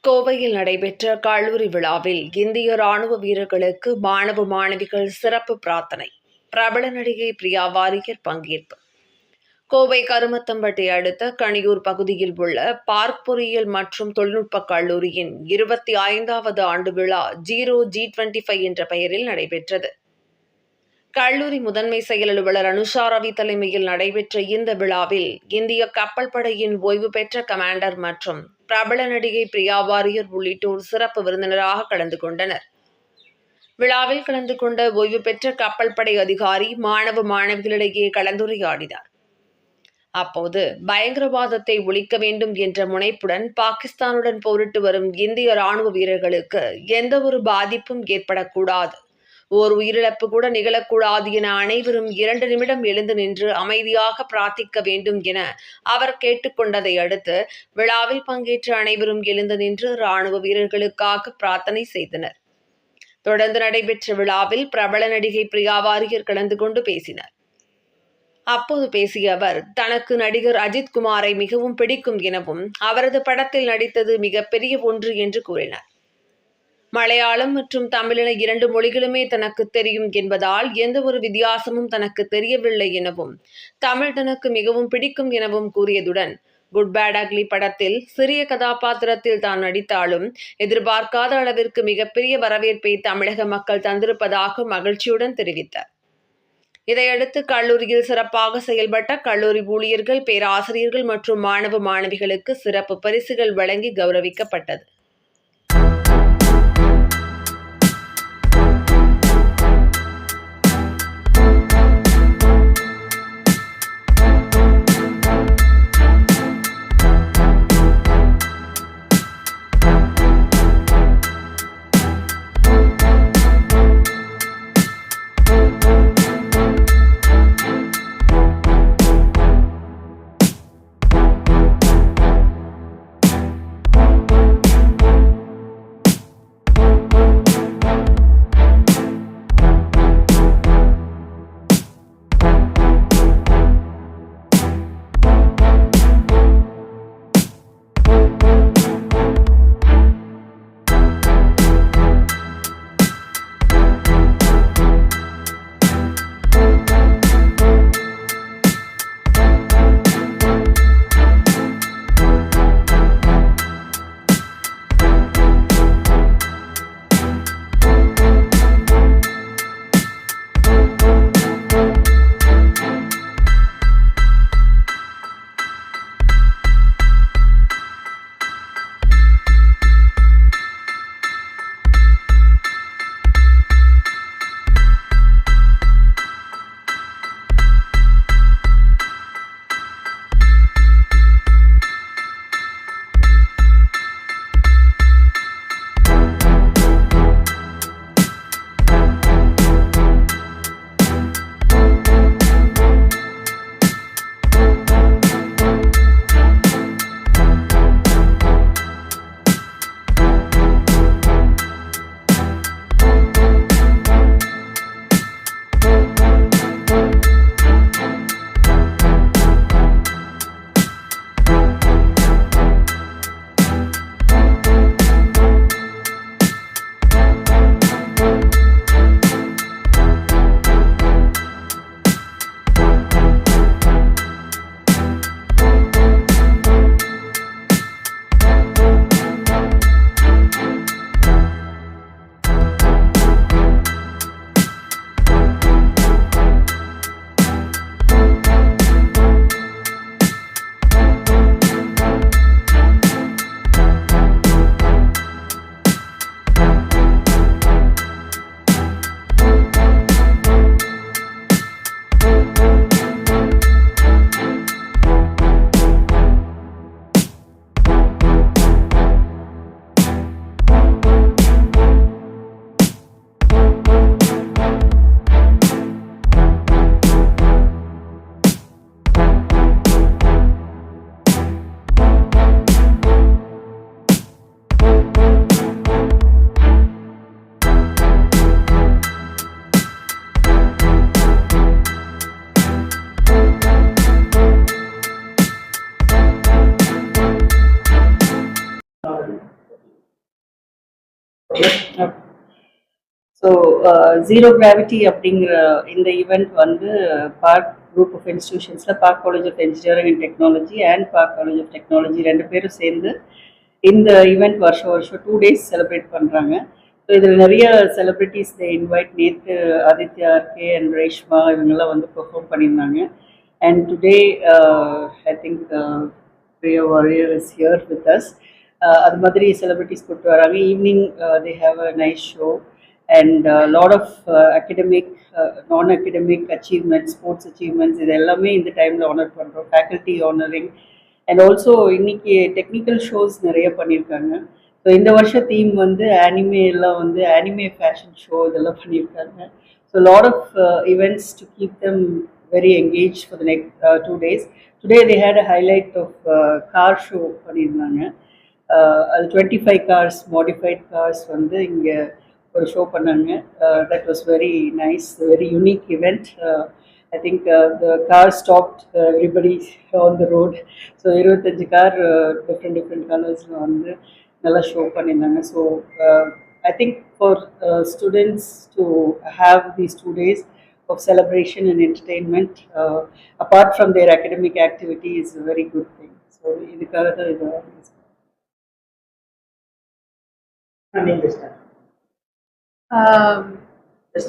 கோவையில் நடைபெற்ற கல்லூரி விழாவில் இந்திய ராணுவ வீரர்களுக்கு மாணவ மாணவிகள் சிறப்பு பிரார்த்தனை. பிரபல நடிகை பிரியா வாரியர் பங்கேற்பு. கோவை கருமத்தம்பட்டி அடுத்த கணியூர் பகுதியில் உள்ள பார்க் பொறியியல் மற்றும் தொழில்நுட்ப கல்லூரியின் 25வது ஆண்டு விழா G25 என்ற பெயரில் நடைபெற்றது. கல்லூரி முதன்மை செயல் அலுவலர் அனுஷா ரவி தலைமையில் நடைபெற்ற இந்த விழாவில் இந்திய கப்பல் படையின் ஓய்வு பெற்ற கமாண்டர் மற்றும் பிரபல நடிகை பிரியா வாரியர் உள்ளிட்டோர் சிறப்பு விருந்தினராக கலந்து கொண்டனர். விழாவில் கலந்து கொண்ட ஓய்வு பெற்ற கப்பல் படை அதிகாரி மாணவ மாணவிகளிடையே கலந்துரையாடினார். அப்போது பயங்கரவாதத்தை ஒழிக்க வேண்டும் என்ற முனைப்புடன் பாகிஸ்தானுடன் போரிட்டு வரும் இந்திய ராணுவ வீரர்களுக்கு எந்த ஒரு பாதிப்பும் ஏற்படக்கூடாது, ஓர் உயிரிழப்பு கூட நிகழக்கூடாது என அனைவரும் 2 நிமிடம் எழுந்து நின்று அமைதியாக பிரார்த்திக்க வேண்டும் என அவர் கேட்டுக்கொண்டதை அடுத்து விழாவில் பங்கேற்ற அனைவரும் எழுந்து நின்று ராணுவ வீரர்களுக்காக பிரார்த்தனை செய்தனர். தொடர்ந்து நடைபெற்ற விழாவில் பிரபல நடிகை பிரியா வாரியர் கலந்து கொண்டு பேசினார். அப்போது பேசிய அவர், தனக்கு நடிகர் அஜித் குமாரை மிகவும் பிடிக்கும் எனவும் அவரது படத்தில் நடித்தது மிகப்பெரிய ஒன்று என்று கூறினார். மலையாளம் மற்றும் தமிழ் என 2 மொழிகளுமே தனக்கு தெரியும் என்பதால் எந்த ஒரு வித்தியாசமும் தனக்கு தெரியவில்லை எனவும் தமிழ் தனக்கு மிகவும் பிடிக்கும் எனவும் கூறியதுடன், குட் பேட் அக்லி படத்தில் சிறிய கதாபாத்திரத்தில் தான் நடித்தாலும் எதிர்பார்க்காத அளவிற்கு மிகப்பெரிய வரவேற்பை தமிழக மக்கள் தந்திருப்பதாக மகிழ்ச்சியுடன் தெரிவித்தார். இதையடுத்து கல்லூரியில் சிறப்பாக செயல்பட்ட கல்லூரி ஊழியர்கள், பேராசிரியர்கள் மற்றும் மாணவ மாணவிகளுக்கு சிறப்பு பரிசுகள் வழங்கி கௌரவிக்கப்பட்டது. Okay. So, Zero Gravity அப்படிங்கிற இந்த ஈவெண்ட் வந்து பார்க் குரூப் ஆஃப் இன்ஸ்டிடியூஷன்ஸில் park college of engineering and technology and park college of technology ரெண்டு பேரும் சேர்ந்து இந்த ஈவெண்ட் வருஷம் 2 days செலிப்ரேட் பண்ணுறாங்க. ஸோ இதில் நிறைய செலிப்ரிட்டிஸ் இன்வைட். நேற்று ஆதித்யா ஆர்கே அண்ட் ரேஷ்மா இவங்கெல்லாம் வந்து பெர்ஃபார்ம் பண்ணியிருந்தாங்க. And today I think Priya Warrier is here with us. அது மாதிரி செலிப்ரிட்டிஸ் கூப்பிட்டு வராங்க. Evening they have a nice show and a lot of academic, non-academic achievements, sports achievements, இது எல்லாமே இந்த டைமில் ஆனர் பண்ணுறோம். ஃபேக்கல்ட்டி ஆனரிங் அண்ட் ஆல்சோ இன்னைக்கு டெக்னிக்கல் ஷோஸ் நிறைய பண்ணியிருக்காங்க. ஸோ இந்த வருஷம் தீம் வந்து ஆனிமே எல்லாம் வந்து ஆனிமே ஃபேஷன் ஷோ இதெல்லாம் பண்ணியிருக்காங்க. So lot of events to keep them very engaged for the next 2 days. Today they had a highlight of car show பண்ணியிருந்தாங்க. அது 25 cars, modified cars வந்து இங்கே ஒரு ஷோ பண்ணாங்க. That was very nice, very unique event. I think the car stopped everybody on the road. So 25 car different கலர்ஸில் வந்து நல்லா show பண்ணியிருந்தாங்க. So I think for students to have these 2 days of celebration and entertainment apart from their academic activity is a very good thing. So இதுக்காக தான் இது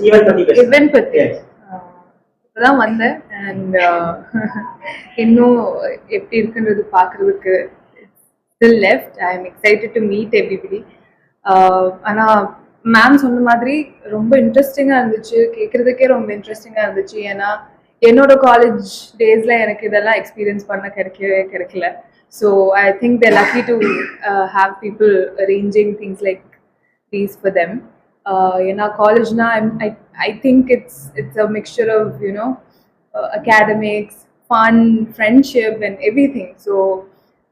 event பத்தி இப்பதான் வந்தேன். அண்ட் இன்னும் எப்படி இருக்குன்றது பார்க்கறதுக்கு still left. I am excited to meet everybody. ஆனால் மேம் சொன்ன மாதிரி ரொம்ப இன்ட்ரெஸ்டிங்காக இருந்துச்சு, கேட்குறதுக்கே ரொம்ப இன்ட்ரெஸ்டிங்காக இருந்துச்சு. ஏன்னா என்னோட காலேஜ் டேஸில் எனக்கு இதெல்லாம் எக்ஸ்பீரியன்ஸ் பண்ண கிடைக்கல. So I think they lucky to have people arranging things like these for them. ஏன்னா காலேஜ்னா I think it's a mixture of academics, fun, friendship and everything. So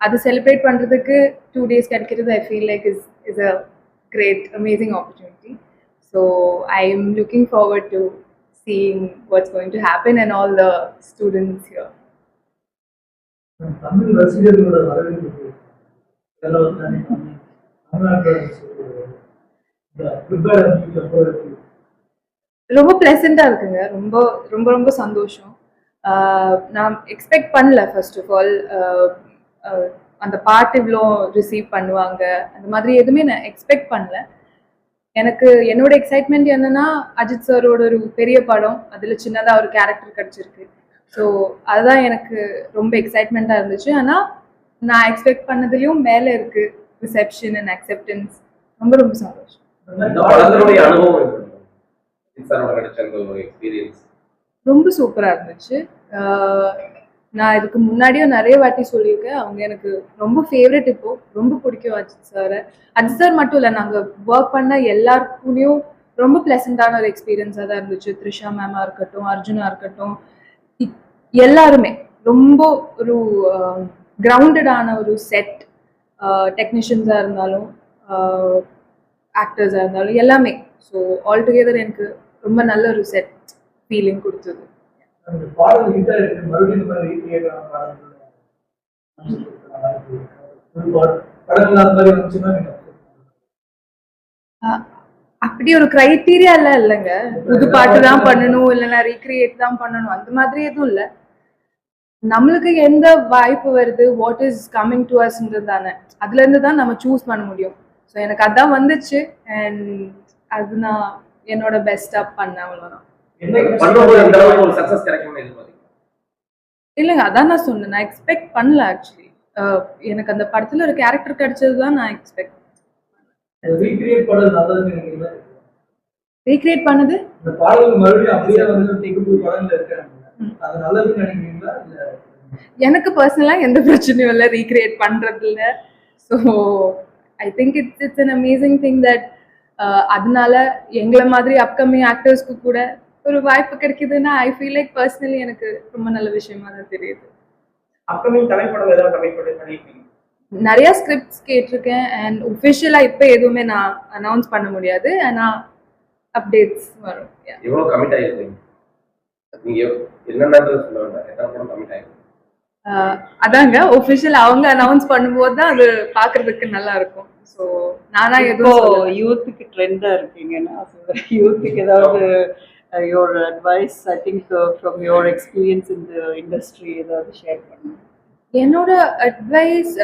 அதை செலிப்ரேட் பண்ணுறதுக்கு 2 days கிடைக்கிறது I feel like is a great, amazing opportunity. So I am looking forward to seeing what's going to happen and all the students here. Tamil ரசிகர்களோட வரவேற்பு ரொம்ப பிளசண்டா இருக்குங்க. ரொம்ப ரொம்ப ரொம்ப சந்தோஷம். நான் எக்ஸ்பெக்ட் பண்ணல. ஃபர்ஸ்ட் ஆஃப் ஆல் அந்த பாட்டு இவ்வளோ ரிசீவ் பண்ணுவாங்க அந்த மாதிரி எதுவுமே நான் எக்ஸ்பெக்ட் பண்ணல. எனக்கு என்னோட எக்ஸைட்மெண்ட் என்னன்னா, அஜித் சாரோட ஒரு பெரிய படம், அதில் சின்னதாக ஒரு கேரக்டர் கிடச்சிருக்கு. ஸோ அதுதான் எனக்கு ரொம்ப எக்ஸைட்மெண்ட்டாக இருந்துச்சு. ஆனால் நான் எக்ஸ்பெக்ட் பண்ணதுலேயும் மேலே இருக்கு ரிசெப்ஷன் அண்ட் அக்செப்டன்ஸ். ரொம்ப ரொம்ப சந்தோஷம். ரொம்ப சூப்பராக இருந்துச்சு. நான் இதுக்கு முன்னாடியும் நிறைய வாட்டி சொல்லியிருக்கேன், அவங்க எனக்கு ரொம்ப ஃபேவரட். இப்போ ரொம்ப பிடிக்கும் அஜித் சாரை. அஜித் சார் மட்டும் இல்லை, நாங்கள் ஒர்க் பண்ண எல்லாருக்குள்ளேயும் ரொம்ப பிளசண்டான ஒரு எக்ஸ்பீரியன்ஸாக தான் இருந்துச்சு. த்ரிஷா மேமாக இருக்கட்டும், அர்ஜுனா இருக்கட்டும், எல்லாருமே ரொம்ப ஒரு கிரவுண்டடான ஒரு செட். டெக்னீஷியன்ஸாக இருந்தாலும் ஆக்டர்ஸாக இருந்தாலும் எல்லாமே. ஸோ ஆல் டுகெதர் எனக்கு ரொம்ப நல்ல ஒரு செட் ஃபீலிங் கொடுத்தது. அப்படி ஒரு கிரைட்டீரியா எல்லாம் இல்லைங்க. புது பாட்டு தான் பண்ணணும், இல்லைன்னா ரீக்ரியேட் தான் பண்ணணும், அந்த மாதிரி எதுவும் இல்லை. நம்மளுக்கு எந்த வாய்ப்பு வருது, வாட் இஸ் கம்மிங் டு அஸ்ன்றது தானே, அதுல இருந்து தான் நம்ம சூஸ் பண்ண முடியும். ஸோ எனக்கு அதான் வந்துச்சு அண்ட் அது நான் என்னோட பெஸ்டா பண்ணேன், அவ்வளவுதான். இல்லைங்க, அதான் நான் சொன்னேன், நான் எக்ஸ்பெக்ட் பண்ணல. ஆக்சுவலி எனக்கு அந்த படத்துல ஒரு கேரக்டர் கிடைச்சதுதான் நான் எக்ஸ்பெக்ட். ரீக்ரியேட் பண்ணது எனக்கு பர்சனலா எந்த பிரச்சனையும் இல்லை ரீக்ரியேட் பண்றதுல. So I think it's an amazing thing that அதனால எங்களை மாதிரி அப்கமிங் ஆக்டர்ஸ்க்கு கூட ஒரு வாய்ப்பு கிடைக்குதுன்னா ஐ ஃபீல் லைக் பர்சனலி எனக்கு ரொம்ப நல்ல விஷயமா தான் தெரியுது. நிறைய ஸ்கிரிப்ட்ஸ் கேட்டிருக்கேன் அண்ட் ஒஃபிஷியலா இப்போ எதுவுமே நான் அனௌன்ஸ் பண்ண முடியாது. ஆனா அப்டேட்ஸ் வரும். அதாங்க ஒஃபிஷியல் அவங்க அனௌன்ஸ் பண்ணும்போது தான் அது பாக்குறதுக்கு நல்லா இருக்கும். ஸோ நானா இப்போ எதுவும் சொல்லல. யூத்துக்கு ட்ரெண்டா இருக்கீங்கன்னா யூத்துக்கு ஏதாவது your advice I think from your experience இந்த இண்டஸ்ட்ரி ஏதாவது ஷேர் பண்ணுங்க. என்னோட அட்வைஸ்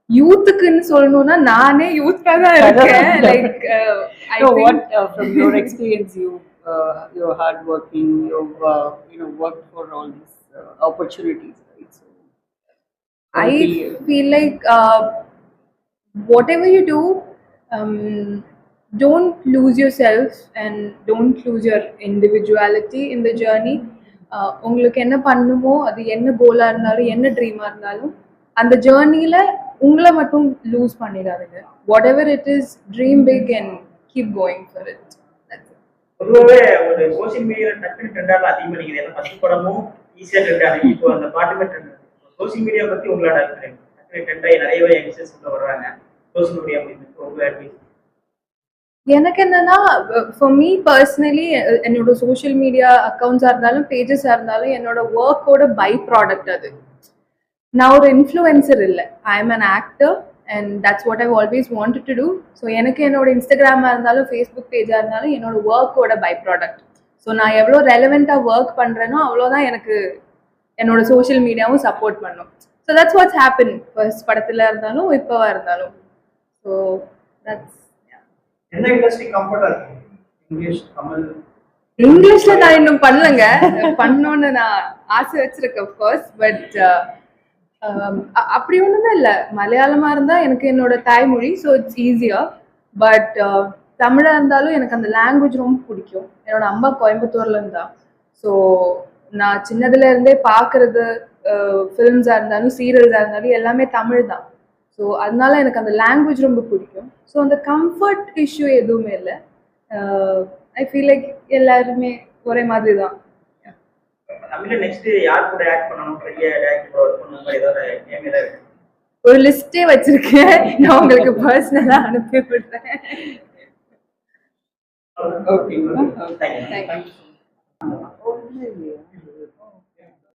யூத்துக்குன்னு சொல்லணும்னா நானே யூத்தா தான் இருக்கேன். Like No, what from your experience you're hardworking, you've worked for all these opportunities, right? So I feel like whatever you do, don't lose yourself and don't lose your individuality in the journey. உங்களுக்கு என்ன பண்ணுமோ அது என்ன Cola இருந்தாலும் என்ன ட்ரீமா இருந்தாலும் அந்த ஜேர்னில உங்களை மட்டும் லூஸ் பண்ணிடாதுங்க. Whatever it is, dream big and keep going for it. பொதுவாகவே ஒரு சோசியல் மீடியாவில் டக்குனு ட்ரெண்டாக அதிகமாக நிற்குது. ஏன்னா ஃபர்ஸ்ட் படமும் ஈஸியாக ட்ரெண்ட் ஆகுது, இப்போ அந்த பாட்டுமே ட்ரெண்ட் ஆகுது. சோசியல் மீடியா பற்றி உங்களோட அபிப்பிராயம்? டக்குனு ட்ரெண்டாகி நிறையவே யங்ஸ்டர்ஸ் உள்ள வர்றாங்க சோசியல் மீடியா அப்படின்னு உங்களோட அட்வைஸ்? எனக்கு என்னன்னா, ஃபார் மீ பர்சனலி என்னோட சோஷியல் மீடியா அக்கௌண்ட்ஸாக இருந்தாலும் பேஜஸாக இருந்தாலும் என்னோட ஒர்க்கோட பை ப்ராடக்ட் அது. நான் ஒரு இன்ஃப்ளூயன்சர் இல்லை, I am an actor and that's what I always wanted to do. ஸோ எனக்கு என்னோட இன்ஸ்டாகிராமாக இருந்தாலும் ஃபேஸ்புக் பேஜாக இருந்தாலும் என்னோட ஒர்க்கோட பை ப்ராடக்ட். ஸோ நான் எவ்வளோ ரெலவெண்ட்டாக ஒர்க் பண்ணுறேனோ அவ்வளோதான் எனக்கு என்னோட சோஷியல் மீடியாவும் சப்போர்ட் பண்ணும். So that's watts happen first படத்தில் இருந்தாலும் இப்போவா இருந்தாலும். ஸோ தட்ஸ் எந்த இண்டஸ்ட்ரி கம்ஃபர்டா இருக்கு? இங்கிலீஷ், தமிழ்? இங்கிலீஷ்ல நான் இன்னும் பண்ணலங்க, பண்ணணும்னு நான் ஆசை வச்சிருக்கேன் அஃப்கோர்ஸ். பட் அப்படி ஒண்ணுமே இல்லை. மலையாளமா இருந்தா எனக்கு என்னோட தாய்மொழி, ஸோ இட்ஸ் ஈஸியா. பட் தமிழா இருந்தாலும் எனக்கு அந்த லாங்குவேஜ் ரொம்ப பிடிக்கும். என்னோட அம்மா கோயம்புத்தூர்ல இருந்தா, ஸோ நான் சின்னதுல இருந்தே பாக்குறது ஃபிலிம்ஸா இருந்தாலும் சீரியல்ஸா இருந்தாலும் எல்லாமே தமிழ் தான். ஸோ அதனால எனக்கு அந்த லாங்குவேஜ் ரொம்ப பிடிக்கும். ஸோ அந்த கம்ஃபர்ட் இஷ்யூ எதுவுமே இல்லை. ஐ ஃபீல் லைக் எல்லாருமே ஒரே மாதிரி தான். தமிழ்ல நெக்ஸ்ட் யார் கூட ஆக்ட் பண்ணணும், பெரிய டைரக்டர் ஒர்க் பண்ணணும், ஏதாவது நேம் ஏதாவது இருக்கு? ஒரு லிஸ்டே வச்சிருக்கேன், நான் உங்களுக்கு பர்சனலா அனுப்பி விடுறேன். Okay. தேங்க்யூ. தேங்க்யூ. ஒண்ணுமே இல்லையா?